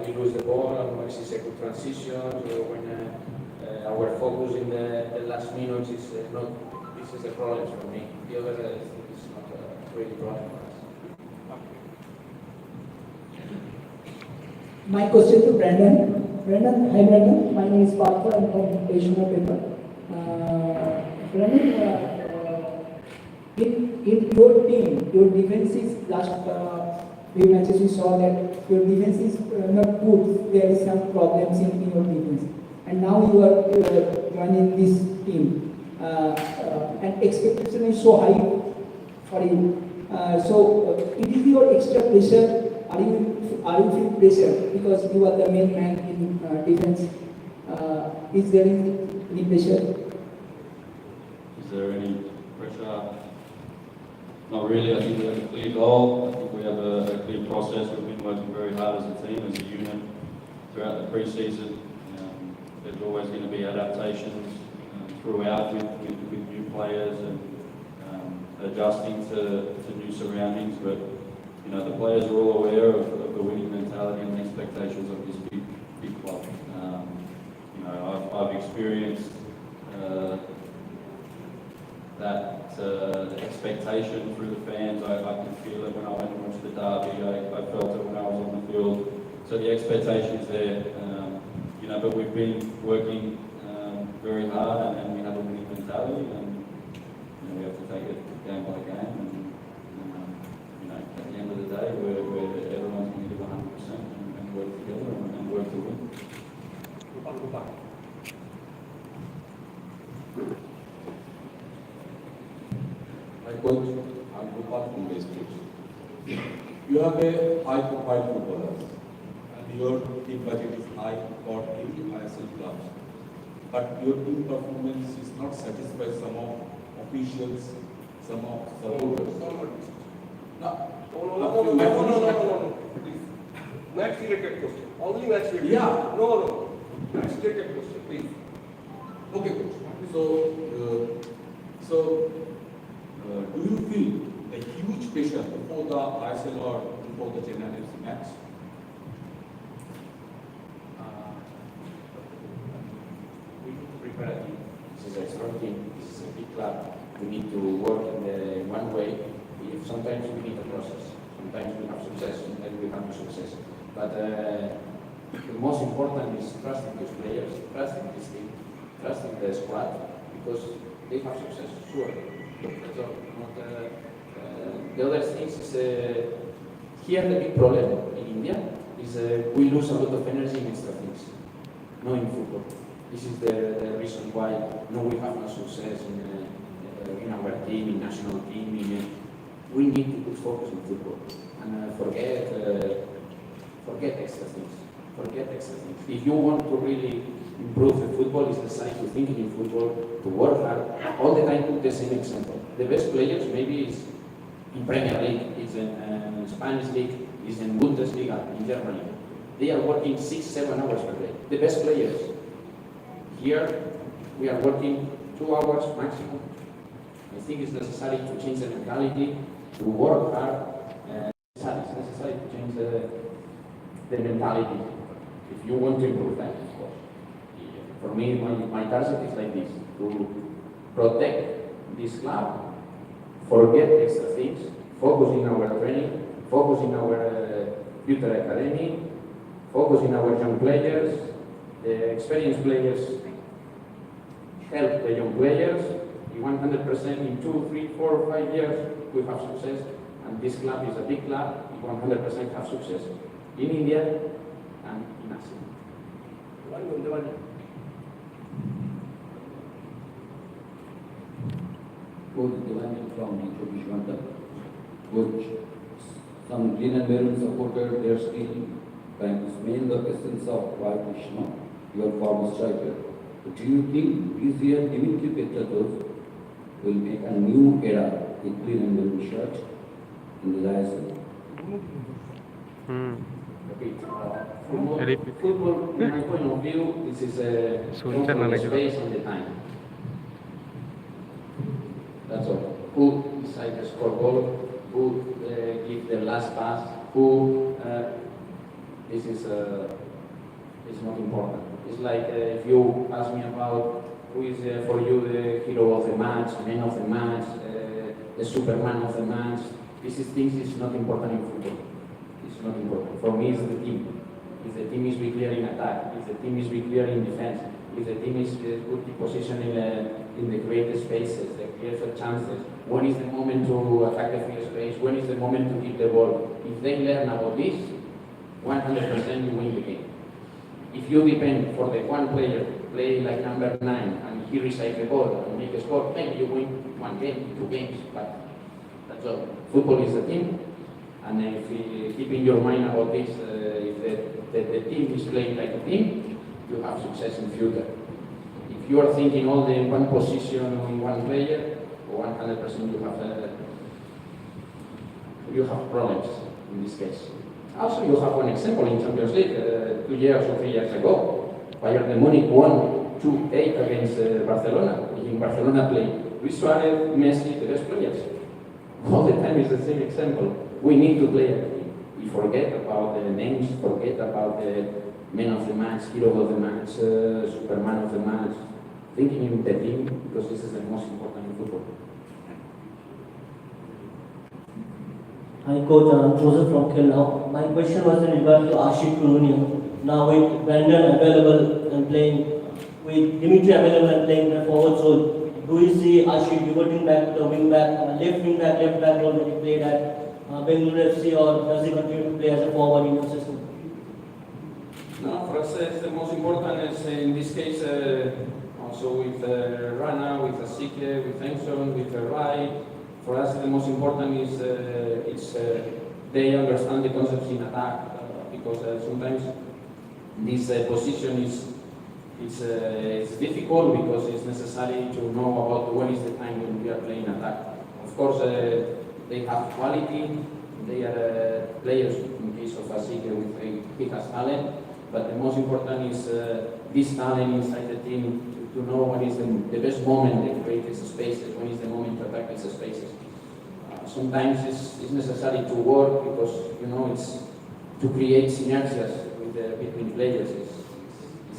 we lose the ball and when it's a good transition, or when our focus in the last minutes is not. This is the problem for me. The other thing is not really problem for us. My question to Brandon. Brandon, hi Brandon. My name is Partha. I'm from Asian Paper. Brandon, in your team, your defense is last few matches we saw that your defense is not good. There is some problems in your defense, and now you are joining this team, and expectation is so high for you. So it is your extra pressure. Are you feel pressure because you are the main man in defense? Is there any pressure? Is there any pressure? Not really. I think we have a clear goal. I think we have a clear process. We've been working very hard as a team, as a unit, throughout the pre-season. There's always going to be adaptations throughout with new players and adjusting to new surroundings. But you know, the players are all aware of the winning mentality and the expectations of this big club. You know, I've experienced that the expectation through the fans. I could feel it when I went and watched the derby. I felt it when I was on the field. So the expectation is there. You know, but we've been working very hard and we have a winning mentality, and you know, we have to take it game by game. And you know, at the end of the day, we're everyone's going to give 100% and work together and work to win. My coach, I'm Gopal from West Coast. You have a high-profile footballers, and your team budget is high for every ISL clubs. But your team performance is not satisfied some of officials, some of supporters. No. Please. Match-related question. Only match-related. Yeah. No. Match-related question, please. Okay, coach. So, do you feel a huge pressure before the ISL or before the Chennaiyin FC match? We need to prepare a team. This is a strong team. This is a big club. We need to work in one way. Sometimes we need a process. Sometimes we have success. Sometimes we have no success. But the most important is trusting these players, trusting this team, trusting the squad, because they have success. Sure. That's all. The other things is here the big problem in India is we lose a lot of energy in extra things, not in football. This is the reason why we have no success in our team, in national team. We need to put focus on football and forget extra things. Forget extra things. If you want to really improve the football, it's necessary to think in football, to work hard, all the time put the same example. The best players maybe is in Premier League, is in Spanish League, is in Bundesliga, in Germany. They are working 6-7 hours per day. The best players. Here, we are working 2 hours maximum. I think it's necessary to change the mentality, to work hard. It's necessary to change the mentality if you want to improve that, of course. For me, my target is like this, to protect this club, forget extra things, focus in our training, focus in our future academy, focus in our young players, the experienced players help the young players. 100% in 2, 3, 4, 5 years we have success, and this club is a big club. 100% have success in India and in Asia. Coach Devani from Vishwanta. Coach, some green and maroon supporters, they are still trying to smell the essence of Roy Krishna, your former striker. Do you think this year Dimitri Petratos will make a new era in green and maroon shirt in the ISL? Football, in my point of view, this is a space and the time. That's all. Who decide the score goal? Who give the last pass? Who this is not important. It's like if you ask me about who is for you the hero of the match, man of the match, the Superman of the match. These things is not important in football. It's not important. For me, it's the team. If the team is be clear in attack, if the team is be clear in defense, if the team is good position in the creative spaces, the creative chances, when is the moment to attack the free space, when is the moment to keep the ball. If they learn about this, 100% you win the game. If you depend for the one player, play like number 9, and he receives the ball and make a score, maybe you win 1 game, 2 games, but that's all. Football is a team, and if you keep in your mind about this, if the team is playing like a team, you have success in future. If you are thinking all in one position or in one player, 100% you have problems in this case. Also, you have one example in Champions League 2 years or 3 years ago. Bayern Munich won 2-8 against Barcelona. In Barcelona play Luis Suarez, Messi, the best players. All the time is the same example. We need to play a team. We forget about the names, forget about the man of the match, hero of the match, Superman of the match. Thinking in the team, because this is the most important in football. Hi coach, I'm Joseph from Kilnow. My question was in regard to Ashik Kununia. Now with Brandon available and playing, with Dimitri available and playing the forward role, do you see Ashik reverting back to the wing back, left back role that he played at Bengaluru FC, or does he continue to play as a forward in your system? No, for us the most important is in this case also with Rana, with Asike, with Engson, with Rai. For us the most important is they understand the concepts in attack because sometimes this position is difficult because it's necessary to know about when is the time when we are playing attack. Of course, they have quality. They are players. In case of Asike, he has talent. But the most important is this talent inside the team to know when is the best moment to create these spaces, when is the moment to attack these spaces. Sometimes it's necessary to work because it's to create synergies between players.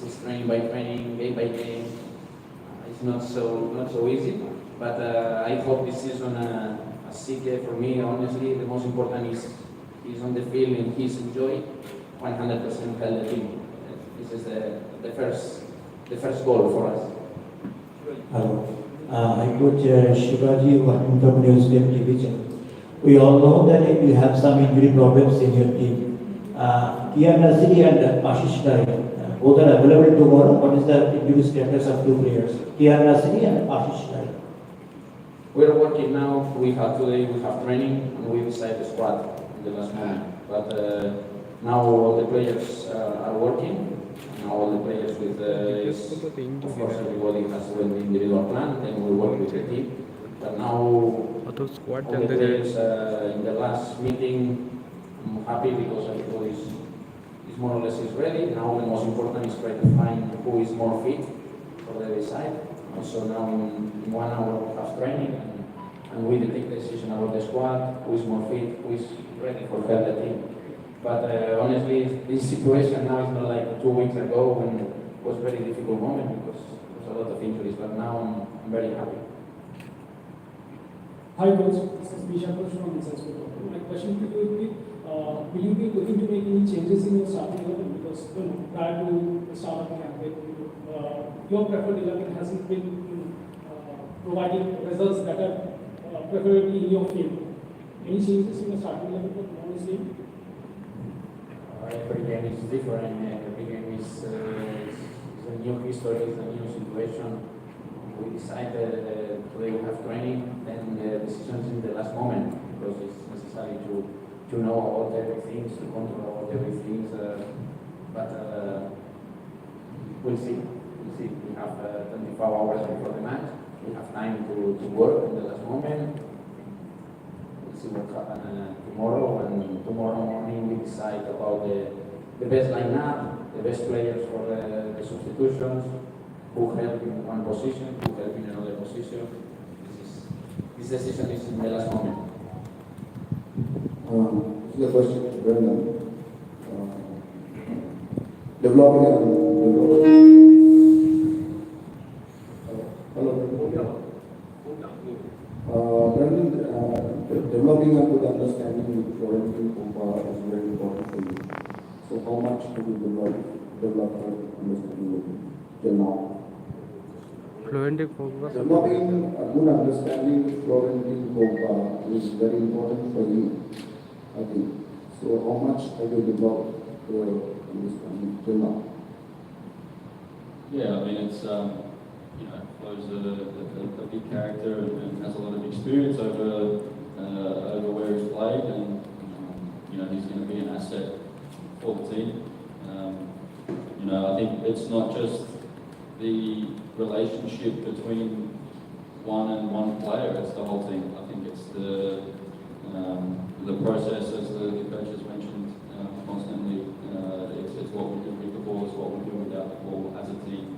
It's training by training, game by game. It's not so easy. But I hope this season, Asike, for me, honestly, the most important is he's on the field and he's enjoying 100% help the team. This is the first goal for us. Hello. I coach Shivaji from Newspaper Division. We all know that you have some injury problems in your team. Kian Nasiri and Ashish Rai, both are available tomorrow. What is the injury status of 2 players? Kian Nasiri and Ashish Rai. We are working now. Today we have training and we decide the squad in the last moment. But now all the players are working. Now all the players with of course everybody has an individual plan. Then we work with the team. But now all the players in the last meeting, I'm happy because everybody is more or less is ready. Now the most important is try to find who is more fit for the side. Also now in 1 hour we have training and we take the decision about the squad, who is more fit, who is ready for the team. But honestly, this situation now is not like 2 weeks ago when it was a very difficult moment because there was a lot of injuries. But now I'm very happy. Hi coach, this is Bisha from ISL. My question to you would be, will you be looking to make any changes in your starting 11? Because prior to the start of the campaign, your preferred 11 hasn't been providing results that are preferably in your field. Any changes in your starting 11 for tomorrow's game? Every game is different. Every game is a new history, is a new situation. We decided today we have training, and the decision is in the last moment because it's necessary to know about everything, to control about everything. But we'll see. We have 24 hours before the match. We have time to work in the last moment. We'll see what happens tomorrow. And tomorrow morning we decide about the best lineup, the best players for the substitutions, who help in one position, who help in another position. This decision is in the last moment. This is a question to Brendan. developing and developing a good understanding with Florentine Pogba is very important for you. So how much do you develop that understanding with him till now? Developing a good understanding with Florentine Pogba is very important for you, I think. So how much have you developed understanding till now? Yeah, I mean, it's, Flo's a big character and has a lot of experience over where he's played, and, he's going to be an asset for the team. I think it's not just the relationship between one player, it's the whole team. I think it's the process, as the coach has mentioned constantly. It's what we do with the ball, it's what we do without the ball as a team.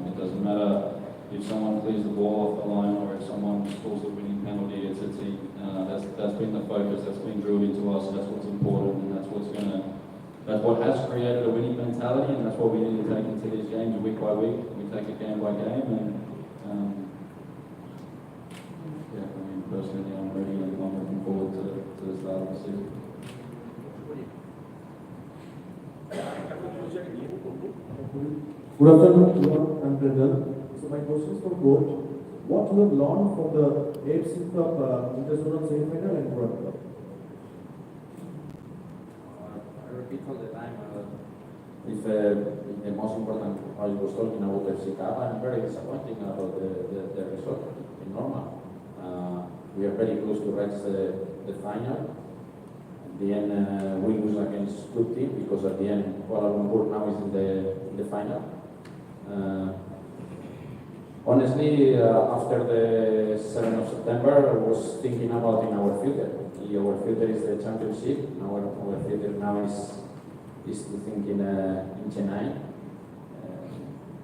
It doesn't matter if someone clears the ball off the line or if someone scores the winning penalty, it's a team. That's been the focus, that's been drilled into us, that's what's important, and that's what has created a winning mentality, and that's what we need to take into these games week by week. We take it game by game, and personally, I'm ready and I'm looking forward to the start of the season. Good afternoon, everyone. I'm Brendan. So my question is for coach. What you have learned from the AFC Cup Interzonal semi-final and World Cup? I repeat all the time. If the most important, I was talking about the FC Cup, I'm very disappointed about the result. In normal, we are very close to reach the final. At the end, we lose against good team because at the end, Kuala Lumpur now is in the final. Honestly, after the 7th of September, I was thinking about in our future. Our future is the championship. Our future now is to think in Chennaiyin,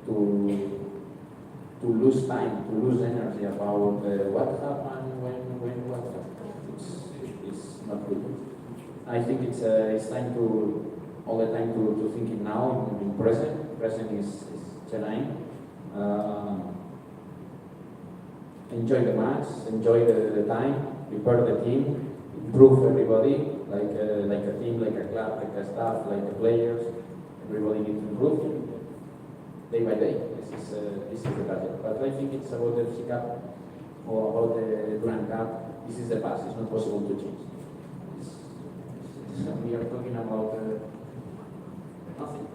to lose time, to lose energy about what happened when what happened. It's not good. I think it's time to all the time to think it now in present. Present is Chennaiyin. Enjoy the match, enjoy the time, prepare the team, improve everybody, like a team, like a club, like a staff, like the players. Everybody needs to improve day by day. This is the target. But I think it's about the FC Cup or about the Grand Cup. This is the past. It's not possible to change. We are talking about nothing.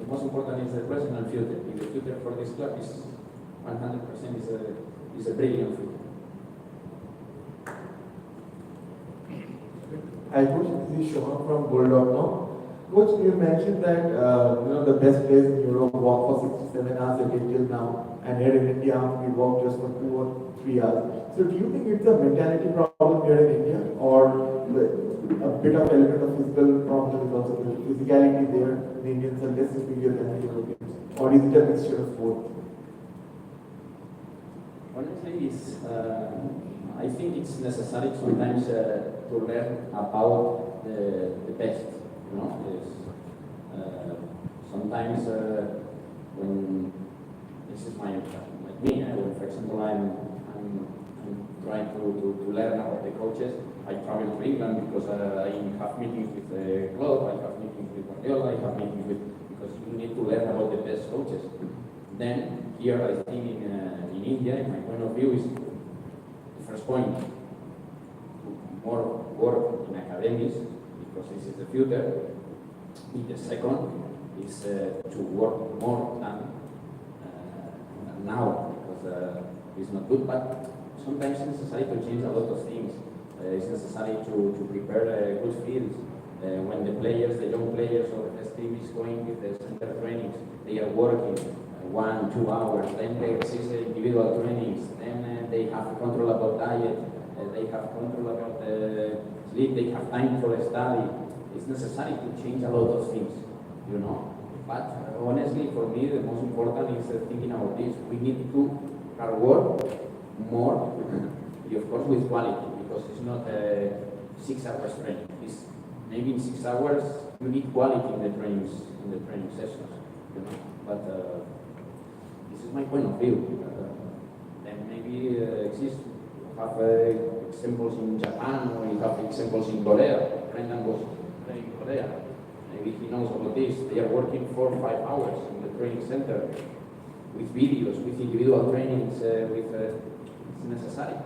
The most important is the present and future. If the future for this club is 100% is a brilliant future. Hi, Coach. This is Shohan from Bulldog now. Coach, you mentioned that the best players in Europe walk for 6 to 7 hours a day till now, and here in India we walk just for 2 or 3 hours. So do you think it's a mentality problem here in India, or a bit of element of physical problem is also there? Physicality there, the Indians are less superior than the Europeans, or is it a mixture of both? Honestly, I think it's necessary sometimes to learn about the best. Sometimes when this is my like me, when for example I'm trying to learn about the coaches. I travel to England because I have meetings with the club, I have meetings with Guardiola, I have meetings with because you need to learn about the best coaches. Then here I think in India, in my point of view, is the first point more work in academies because this is the future. The second is to work more than now because it's not good. But sometimes it's necessary to change a lot of things. It's necessary to prepare good fields. When the players, the young players or the first team is going with the center trainings, they are working 1-2 hours. Then they receive individual trainings. Then they have control about diet. They have control about sleep. They have time for study. It's necessary to change a lot of things, But honestly, for me, the most important is thinking about this. We need to hard work more, of course, with quality, because it's not 6 hours training. It's maybe in 6 hours you need quality in the training sessions, you know. But this is my point of view. Then maybe exists have examples in Japan or you have examples in Korea. Brendan was playing in Korea. Maybe he knows about this. They are working 4 or 5 hours in the training center with videos, with individual trainings, it's necessary.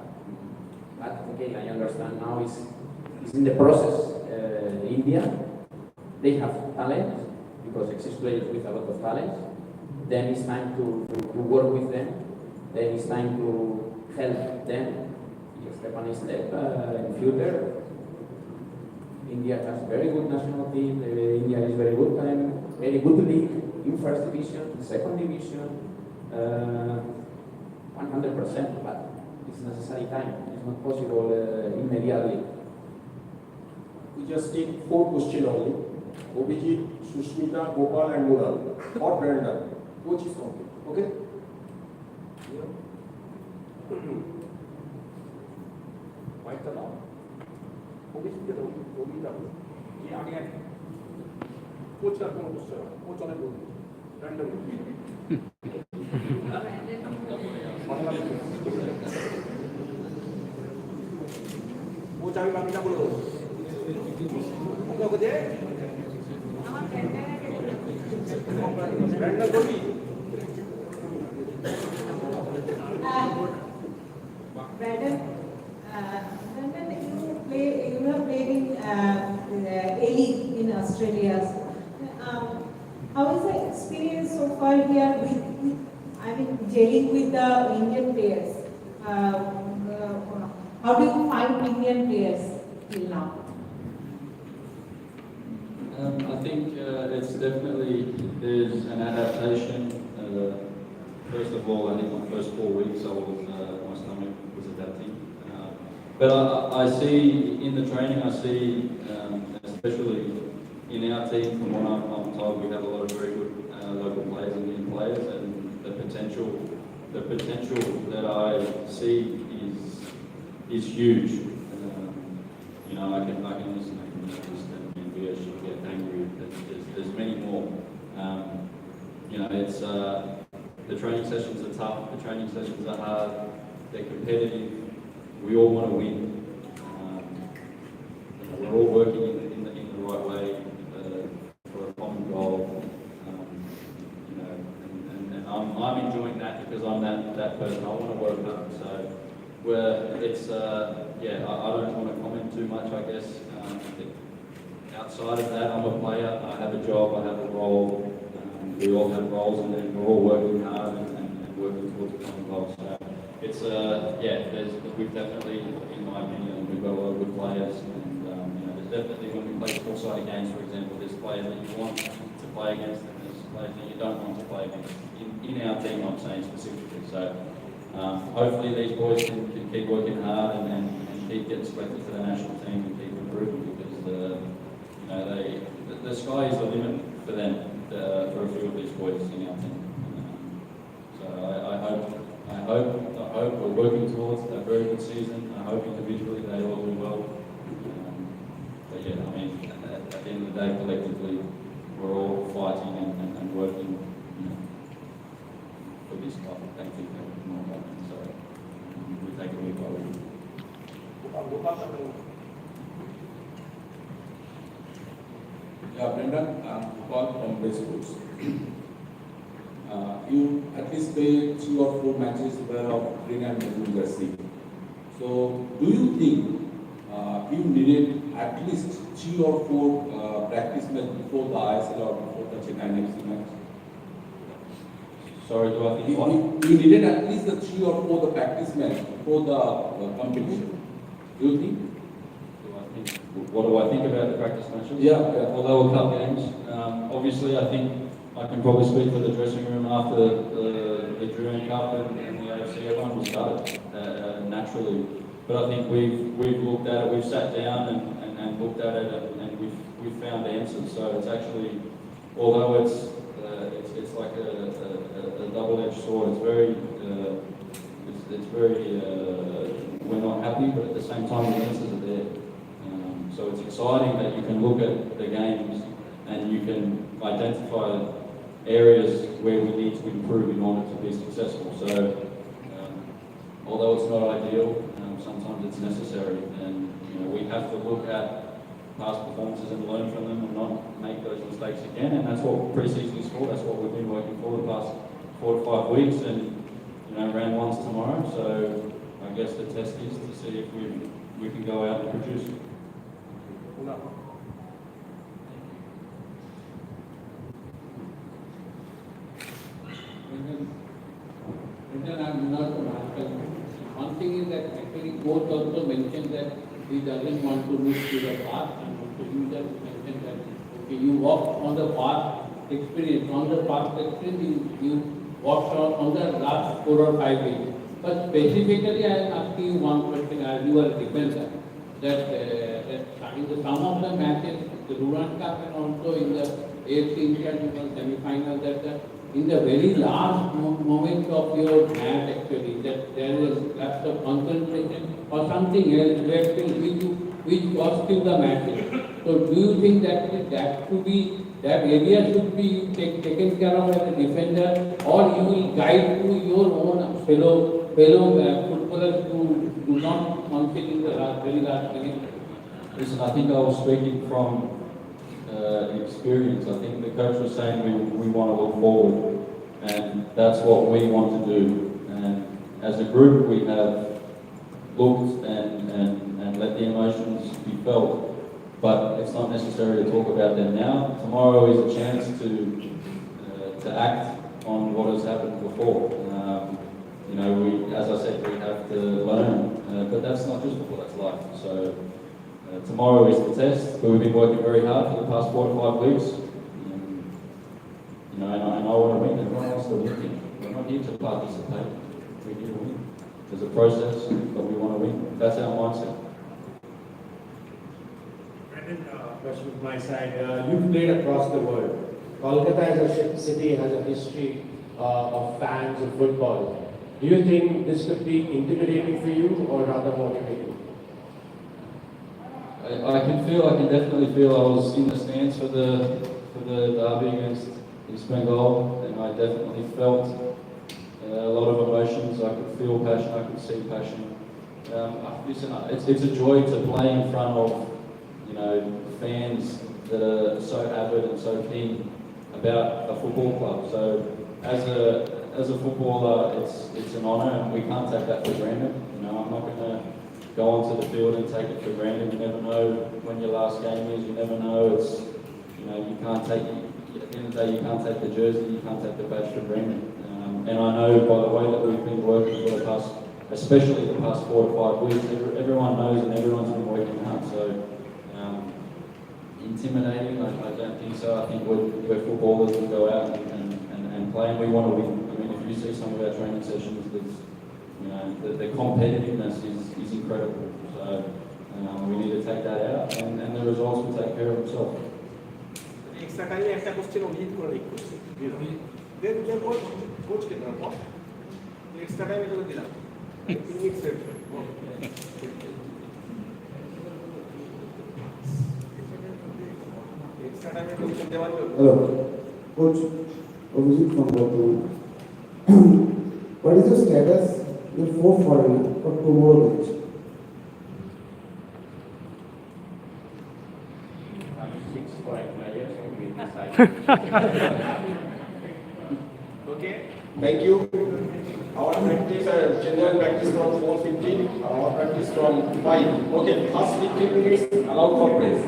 But okay, I understand now it's in the process. India, they have talent because exist players with a lot of talent. Then it's time to work with them. Then it's time to help them. Step by step in future. India has very good national team. India is very good time, very good league in first division, second division, 100%. But it's necessary time. It's not possible immediately. We just take 4 questions only. Obhijit, Sushmita, Gopal and Mural. Or Brandon. Coach is complete. Okay? Mic to now. Obhijit, ये आगे आए coach का कौन question है coach वाले बोल random coach आगे बाकी ना बोलो उनको दे रैंडम बोली Brandon, you have played in A-League in Australia. How is the experience so far here gelling with the Indian players? How do you find Indian players till now? I think it's definitely, there's an adaptation. First of all, I think my first 4 weeks my stomach was adapting. But I see in the training, I see, especially in our team, from what I'm told, we have a lot of very good local players and Indian players, and the potential that I see is huge. You know, I can listen and be get angry. There's many more. You know, it's the training sessions are tough. The training sessions are hard. They're competitive. We all want to win. We're all working in the right way for a common goal. You know, and I'm enjoying that because I'm that person. I want to work hard. So, it's I don't want to comment too much. I guess outside of that, I'm a player. I have a job. I have a role. We all have roles, and then we're all working hard and working towards a common goal. So it's we've definitely, in my opinion, we've got a lot of good players, and you know, there's definitely when we play four-sided games, for example, there's players that you want to play against, and there's players that you don't want to play against. In our team, I'm saying specifically. So hopefully these boys can keep working hard and keep getting selected for the national team and keep improving, because you know the sky is the limit for them. For a few of these boys in our team. So I hope we're working towards a very good season. I hope individually they all do well. But yeah, I mean, at the end of the day, collectively, we're all fighting and working, you know, for this club. Thank you for more about it. So we take it week by week. Yeah, Brendan, Gopal from Base Sports. You at least played 3 or 4 matches where of green and blue jersey. So, do you think you needed at least 3 or 4 practice matches before the ISL or before the Chennaiyin FC match? Sorry, do I think what? You needed at least the 3 or 4 the practice match before the competition. Do you think? What do I think about the practice matches? Yeah. Well, they were cup games. Obviously, I think I can probably speak for the dressing room after the Junior Cup and the AFC. Everyone was gutted naturally, but I think we've looked at it. We've sat down and looked at it, and we've found answers. So it's actually, although it's like a double-edged sword. It's very we're not happy, but at the same time the answers are there. So it's exciting that you can look at the games and you can identify areas where we need to improve in order to be successful. So although it's not ideal, sometimes it's necessary, and we have to look at past performances and learn from them and not make those mistakes again. And that's what pre-season is for. That's what we've been working for the past 4 to 5 weeks, and round one's tomorrow. So I guess the test is to see if we can go out and produce. I'm not one thing is that actually coach also mentioned that he doesn't want to look to the past, and also you just mentioned that okay, you walked on the past experience, you walked on the last 4 or 5 weeks. But specifically I am asking you one question as you are a defender, that in some of the matches, the Durand Cup and also in the AFC International semi-final, that in the very last moment of your match actually, that there is lapse of concentration or something else which cost you the match. So do you think that that area should be taken care of as a defender, or you will guide to your own fellow footballers who do not concede in the very last minute? Listen, I think I was speaking from experience. I think the coach was saying we want to look forward, and that's what we want to do. And as a group, we have looked and let the emotions be felt, but it's not necessary to talk about them now. Tomorrow is a chance to act on what has happened before. As I said, we have to learn, but that's not just football, that's life. So tomorrow is the test, but we've been working very hard for the past 4 to 5 weeks. And I want to win. Everyone wants to win. We're not here to participate. We're here to win. There's a process, but we want to win. That's our mindset. Brandon, question from my side. You've played across the world. Kolkata as a city has a history of fans of football. Do you think this could be intimidating for you or rather motivating? I can definitely feel I was in the stands for the derby against East Bengal, and I definitely felt a lot of emotions. I could feel passion, I could see passion. Listen, it's a joy to play in front of fans that are so avid and so keen about a football club. So as a footballer, it's an honour, and we can't take that for granted. I'm not going to go onto the field and take it for granted. You never know when your last game is. You never know. You can't take, at the end of the day, you can't take the jersey, you can't take the badge for granted. And I know by the way that we've been working for the past, especially the past 4 to 5 weeks, everyone knows and everyone's been working hard. So intimidating, I don't think so. I think we're footballers who go out and play, and we want to win. I mean, if you see some of our training sessions, the competitiveness is incredible. So we need to take that out, and the results will take care of themselves. Extra time একটা question lead করে rake করছি দেন coach কে দাও extra time এটা দিলাম 3 minute set extra টাইমে question দেওয়া যাবে Hello, Coach Abhijit from Bhopal. What is your status in 4-4 for tomorrow match? Okay, thank you. Our practice, general practice from 4:15, our practice from 5. Okay, first 15 minutes allowed for press.